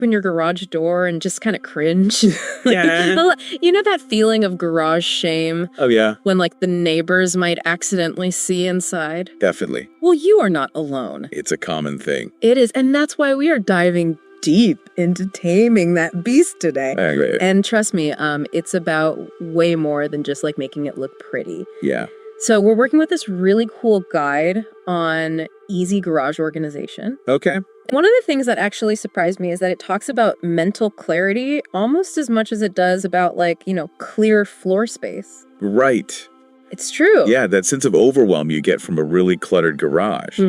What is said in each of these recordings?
open your garage door and just kind of cringe? Yeah. You know that feeling of garage shame? Oh, yeah. When, like, the neighbors might accidentally see inside? Definitely. Well, you are not alone. It's a common thing. It is, and that's why we are diving deep into taming that beast today. I agree. And trust me, it's about way more than just, like, making it look pretty. Yeah. So we're working with this really cool guide on easy garage organization. Okay. One of the things that actually surprised me is that it talks about mental clarity almost as much as it does about, like, you know, clear floor space. Right. It's true. Yeah, that sense of overwhelm you get from a really cluttered garage.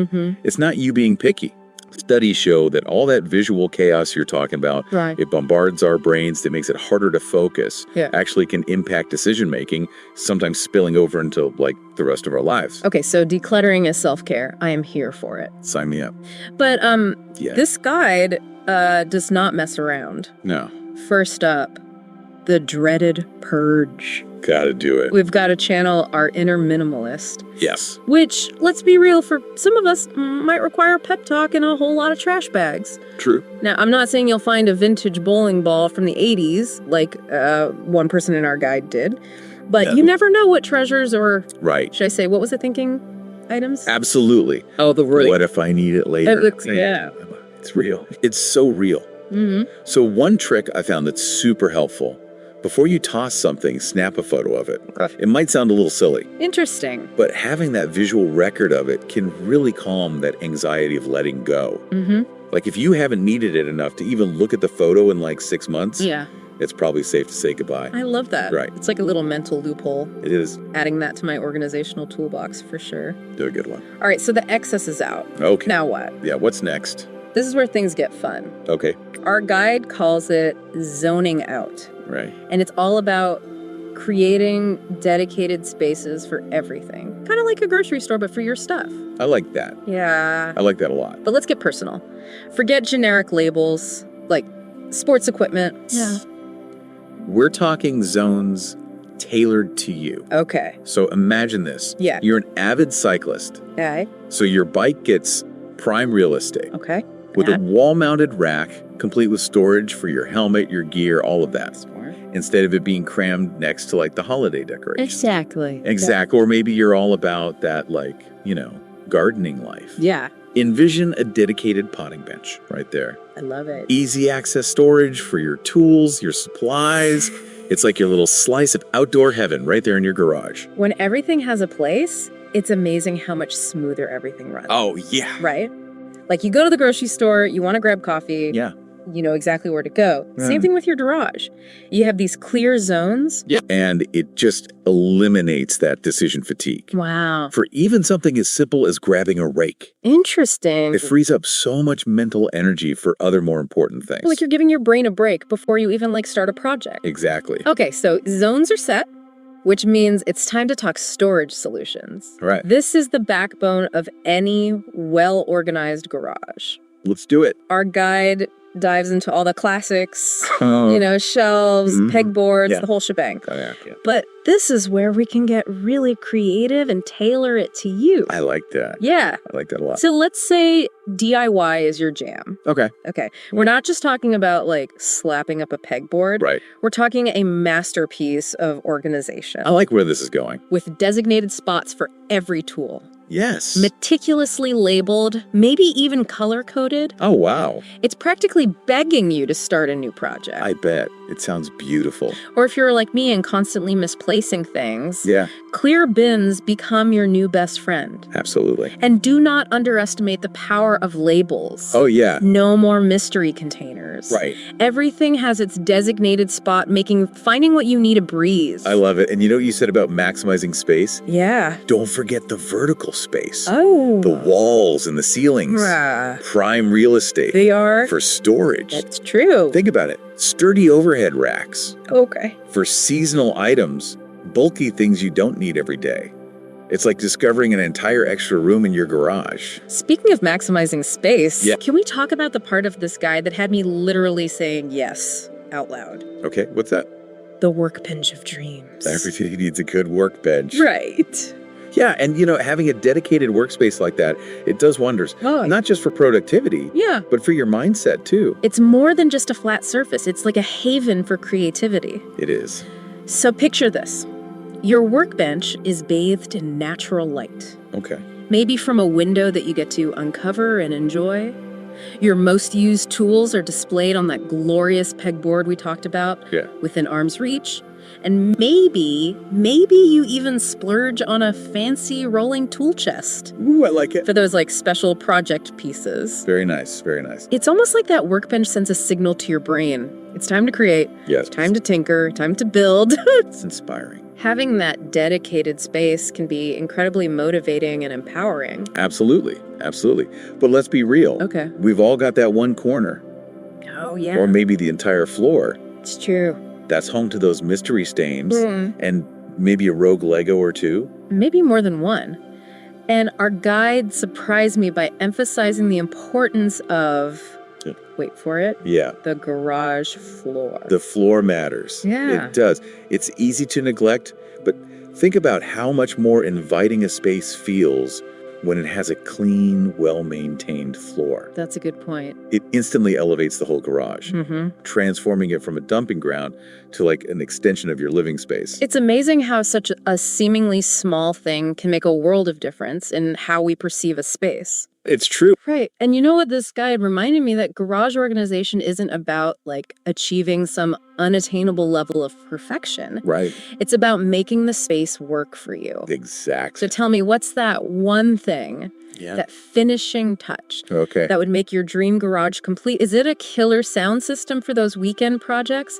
It's not you being picky. Studies show that all that visual chaos you're talking about, Right. it bombards our brains, it makes it harder to focus, Yeah. actually can impact decision-making, sometimes spilling over into, like, the rest of our lives. Okay, so decluttering is self-care. I am here for it. Sign me up. But Yeah. this guide does not mess around. No. First up, the dreaded purge. Gotta do it. We've got to channel our inner minimalist. Yes. Which, let's be real, for some of us might require a pep talk and a whole lot of trash bags. True. Now, I'm not saying you'll find a vintage bowling ball from the 80s, like one person in our guide did, but No. you never know what treasures or, Right. should I say, what was it thinking? Items? Absolutely. Oh, the word. What if I need it later? It looks, yeah. It's real. It's so real. Mm-hmm. So one trick I found that's super helpful, before you toss something, snap a photo of it. It might sound a little silly, Interesting. but having that visual record of it can really calm that anxiety of letting go. Mm-hmm. Like if you haven't needed it enough to even look at the photo in like 6 months, Yeah. it's probably safe to say goodbye. I love that. Right. It's like a little mental loophole. It is. Adding that to my organizational toolbox for sure. Do a good one. All right, so the excess is out. Okay. Now what? Yeah, what's next? This is where things get fun. Okay. Our guide calls it zoning out. Right. And it's all about creating dedicated spaces for everything. Kind of like a grocery store, but for your stuff. I like that. Yeah. I like that a lot. But let's get personal. Forget generic labels like sports equipment. Yeah. We're talking zones tailored to you. Okay. So imagine this. Yeah. You're an avid cyclist. Okay. So your bike gets prime real estate Okay. with Yeah. a wall-mounted rack complete with storage for your helmet, your gear, all of that. Smart. Instead of it being crammed next to like the holiday decorations. Exactly. Exactly. Or maybe you're all about that, like, you know, gardening life. Yeah. Envision a dedicated potting bench right there. I love it. Easy access storage for your tools, your supplies. It's like your little slice of outdoor heaven right there in your garage. When everything has a place, it's amazing how much smoother everything runs. Oh, yeah. Right? Like you go to the grocery store, you want to grab coffee. Yeah. You know exactly where to go. Same thing with your garage. You have these clear zones. Yeah. And it just eliminates that decision fatigue. Wow. For even something as simple as grabbing a rake. Interesting. It frees up so much mental energy for other more important things. Like you're giving your brain a break before you even like start a project. Exactly. Okay, so zones are set, which means it's time to talk storage solutions. Right. This is the backbone of any well-organized garage. Let's do it. Our guide dives into all the classics, Oh, you know, shelves, pegboards, Yeah. the whole shebang. yeah. But this is where we can get really creative and tailor it to you. I like that. Yeah. I like that a lot. So let's say DIY is your jam. Okay. Okay. We're not just talking about like slapping up a pegboard. Right. We're talking a masterpiece of organization I like where this is going. with designated spots for every tool. Yes. Meticulously labeled, maybe even color-coded. Oh, wow. It's practically begging you to start a new project. I bet. It sounds beautiful. Or if you're like me and constantly misplacing things, Yeah, clear bins become your new best friend. absolutely. And do not underestimate the power of labels. Oh, yeah. No more mystery containers. Right. Everything has its designated spot, making finding what you need a breeze. I love it. And you know what you said about maximizing space? Yeah. Don't forget the vertical space. Oh. The walls and the ceilings. Rah. Prime real estate. They are. For storage. That's true. Think about it. Sturdy overhead racks. Okay. For seasonal items, bulky things you don't need every day. It's like discovering an entire extra room in your garage. Speaking of maximizing space, Yeah. can we talk about the part of this guide that had me literally saying yes out loud? Okay, what's that? The workbench of dreams. Everything needs a good workbench. Right. Yeah, and having a dedicated workspace like that, it does wonders. Oh, Not just for productivity, yeah. but for your mindset too. It's more than just a flat surface. It's like a haven for creativity. It is. So picture this. Your workbench is bathed in natural light. Okay. Maybe from a window that you get to uncover and enjoy. Your most used tools are displayed on that glorious pegboard we talked about, Yeah. within arm's reach. And maybe you even splurge on a fancy rolling tool chest Ooh, I like it. for those like special project pieces. Very nice, very nice. It's almost like that workbench sends a signal to your brain. It's time to create, Yes. time to tinker, time to build. It's inspiring. Having that dedicated space can be incredibly motivating and empowering. Absolutely, absolutely. But let's be real. Okay. We've all got that one corner, Oh, yeah. or maybe the entire floor, It's true. that's home to those mystery stains Mm. and maybe a rogue Lego or two. Maybe more than one. And our guide surprised me by emphasizing the importance of, Yeah. wait for it, Yeah. the garage floor. The floor matters. Yeah. It does. It's easy to neglect, but think about how much more inviting a space feels when it has a clean, well-maintained floor. That's a good point. It instantly elevates the whole garage, Mm-hmm. transforming it from a dumping ground to like an extension of your living space. It's amazing how such a seemingly small thing can make a world of difference in how we perceive a space. It's true. Right. And you know what, this guide reminded me that garage organization isn't about like achieving some unattainable level of perfection. Right. It's about making the space work for you. Exactly. So tell me, what's that one thing, Yeah. that finishing touch Okay. that would make your dream garage complete? Is it a killer sound system for those weekend projects?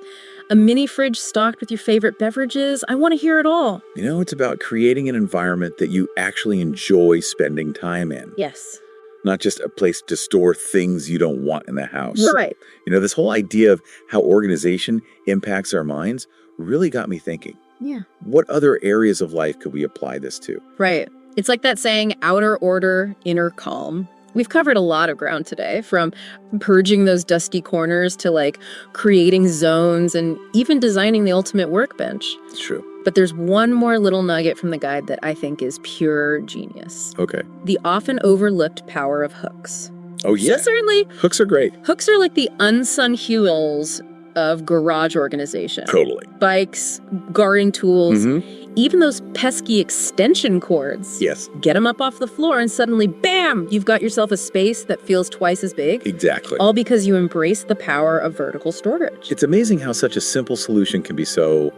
A mini fridge stocked with your favorite beverages? I want to hear it all. It's about creating an environment that you actually enjoy spending time in, Yes. not just a place to store things you don't want in the house. Right. This whole idea of how organization impacts our minds really got me thinking. Yeah. What other areas of life could we apply this to? Right. It's like that saying, outer order, inner calm. We've covered a lot of ground today, from purging those dusty corners to like creating zones and even designing the ultimate workbench. It's true. But there's one more little nugget from the guide that I think is pure genius. Okay. The often overlooked power of hooks. Oh, yeah. So certainly, Hooks are great. hooks are like the unsung heroes of garage organization. Totally. Bikes, garden tools, Mhm. even those pesky extension cords. Yes, Get them up off the floor and suddenly, bam, you've got yourself a space that feels twice as big. exactly. All because you embrace the power of vertical storage. It's amazing how such a simple solution can be so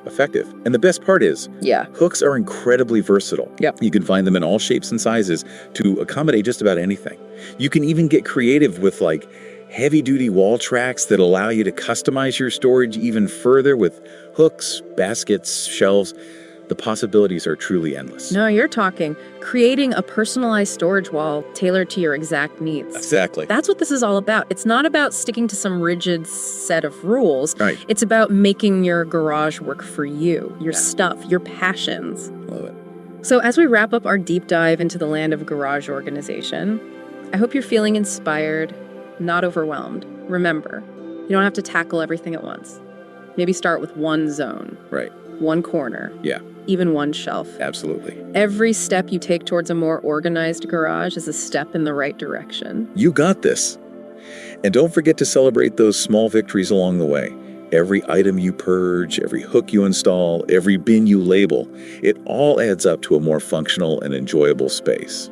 effective. And the best part is, Yeah. hooks are incredibly versatile. Yep. You can find them in all shapes and sizes to accommodate just about anything. You can even get creative with like heavy-duty wall tracks that allow you to customize your storage even further with hooks, baskets, shelves. The possibilities are truly endless. No, you're talking creating a personalized storage wall tailored to your exact needs. Exactly. That's what this is all about. It's not about sticking to some rigid set of rules. Right. It's about making your garage work for you, your Yeah. stuff, your passions. Love it. So as we wrap up our deep dive into the land of garage organization, I hope you're feeling inspired, not overwhelmed. Remember, you don't have to tackle everything at once. Maybe start with one zone, Right. one corner, Yeah, even one shelf. absolutely. Every step you take towards a more organized garage is a step in the right direction. You got this. And don't forget to celebrate those small victories along the way. Every item you purge, every hook you install, every bin you label, it all adds up to a more functional and enjoyable space.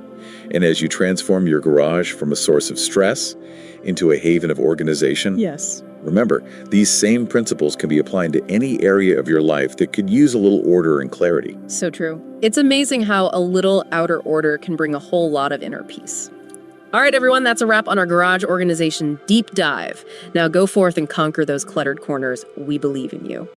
And as you transform your garage from a source of stress into a haven of organization, Yes. remember, these same principles can be applied to any area of your life that could use a little order and clarity. So true. It's amazing how a little outer order can bring a whole lot of inner peace. All right, everyone, that's a wrap on our garage organization deep dive. Now go forth and conquer those cluttered corners. We believe in you.